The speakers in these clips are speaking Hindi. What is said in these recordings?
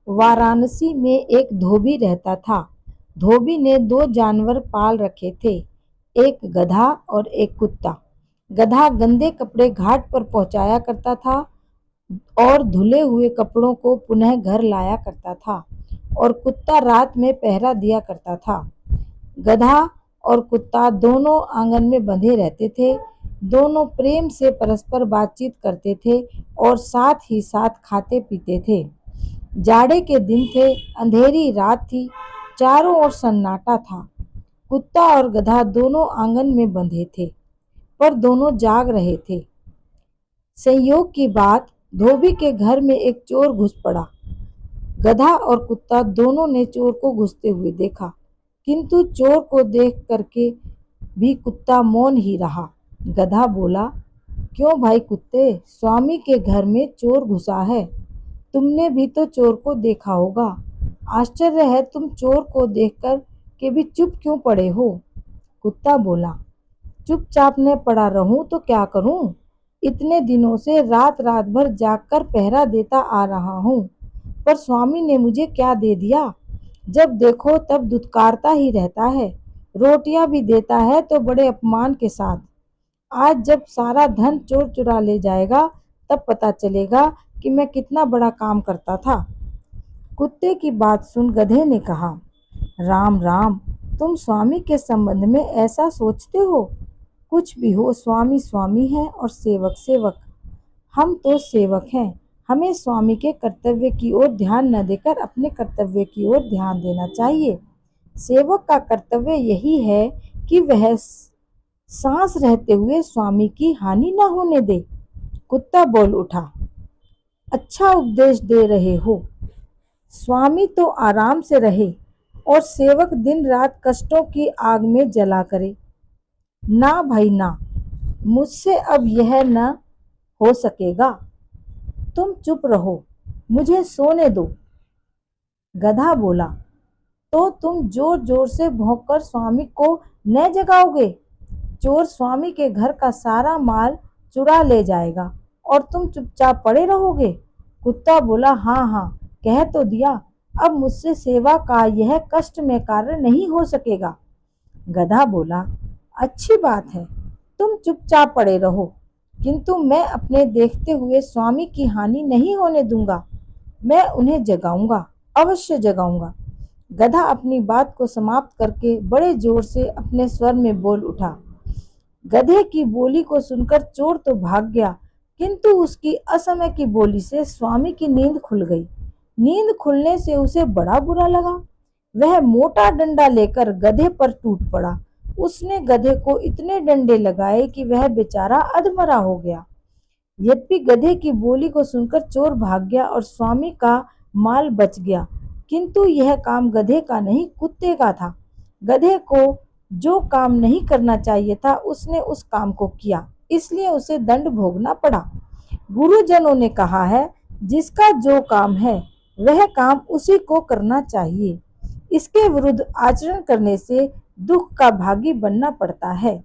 वाराणसी में एक धोबी रहता था। धोबी ने दो जानवर पाल रखे थे, एक गधा और एक कुत्ता। गधा गंदे कपड़े घाट पर पहुंचाया करता था और धुले हुए कपड़ों को पुनः घर लाया करता था, और कुत्ता रात में पहरा दिया करता था। गधा और कुत्ता दोनों आंगन में बंधे रहते थे। दोनों प्रेम से परस्पर बातचीत करते थे और साथ ही साथ खाते पीते थे। जाड़े के दिन थे, अंधेरी रात थी, चारों ओर सन्नाटा था। कुत्ता और गधा दोनों आंगन में बंधे थे, पर दोनों जाग रहे थे। संयोग की बात, धोबी के घर में एक चोर घुस पड़ा। गधा और कुत्ता दोनों ने चोर को घुसते हुए देखा, किंतु चोर को देख करके भी कुत्ता मौन ही रहा। गधा बोला, क्यों भाई कुत्ते, स्वामी के घर में चोर घुसा है। तुमने भी तो चोर को देखा होगा। आश्चर्य है, तुम चोर को देखकर के भी चुप क्यों पड़े हो। कुत्ता बोला, चुपचाप न पड़ा रहूं तो क्या करूं। इतने दिनों से रात रात भर जागकर पहरा देता आ रहा हूं, पर स्वामी ने मुझे क्या दे दिया। जब देखो तब दुत्कारता ही रहता है। रोटियां भी देता है तो बड़े अपमान के साथ। आज जब सारा धन चोर चुरा ले जाएगा, तब पता चलेगा कि मैं कितना बड़ा काम करता था। कुत्ते की बात सुन गधे ने कहा, राम राम, तुम स्वामी के संबंध में ऐसा सोचते हो। कुछ भी हो, स्वामी स्वामी है और सेवक सेवक। हम तो सेवक हैं। हमें स्वामी के कर्तव्य की ओर ध्यान न देकर अपने कर्तव्य की ओर ध्यान देना चाहिए। सेवक का कर्तव्य यही है कि वह सांस रहते हुए स्वामी की हानि न होने दे। कुत्ता बोल उठा, अच्छा उपदेश दे रहे हो। स्वामी तो आराम से रहे और सेवक दिन रात कष्टों की आग में जला करे। ना भाई ना, मुझसे अब यह न हो सकेगा। तुम चुप रहो, मुझे सोने दो। गधा बोला, तो तुम जोर जोर से भौंककर स्वामी को न जगाओगे। चोर स्वामी के घर का सारा माल चुरा ले जाएगा और तुम चुपचाप पड़े रहोगे। कुत्ता बोला, हाँ हाँ, कह तो दिया, अब मुझसे सेवा का यह कष्टमय कार्य नहीं हो सकेगा। गधा बोला, अच्छी बात है, तुम चुपचाप पड़े रहो, किंतु मैं अपने देखते हुए स्वामी की हानि नहीं होने दूंगा। मैं उन्हें जगाऊंगा, अवश्य जगाऊंगा। गधा अपनी बात को समाप्त करके बड़े जोर से अपने स्वर में बोल उठा। गधे की बोली को सुनकर चोर तो भाग गया, किंतु उसकी असमय की बोली से स्वामी की नींद खुल गई। नींद खुलने से उसे बड़ा बुरा लगा। वह मोटा डंडा लेकर गधे पर टूट पड़ा। उसने गधे को इतने डंडे लगाए कि वह बेचारा अधमरा हो गया। यद्यपि गधे की बोली को सुनकर चोर भाग गया और स्वामी का माल बच गया, किंतु यह काम गधे का नहीं, कुत्ते का था। गधे को जो काम नहीं करना चाहिए था, उसने उस काम को किया, इसलिए उसे दंड भोगना पड़ा। गुरुजनों ने कहा है, जिसका जो काम है वह काम उसी को करना चाहिए। इसके विरुद्ध आचरण करने से दुख का भागी बनना पड़ता है।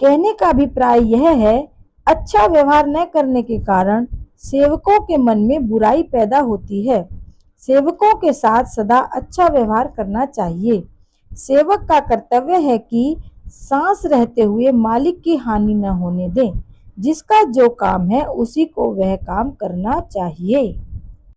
कहने का अभिप्राय यह है, अच्छा व्यवहार न करने के कारण सेवकों के मन में बुराई पैदा होती है। सेवकों के साथ सदा अच्छा व्यवहार करना चाहिए। सेवक का कर्तव्य है कि सांस रहते हुए मालिक की हानि न होने दें। जिसका जो काम है उसी को वह काम करना चाहिए।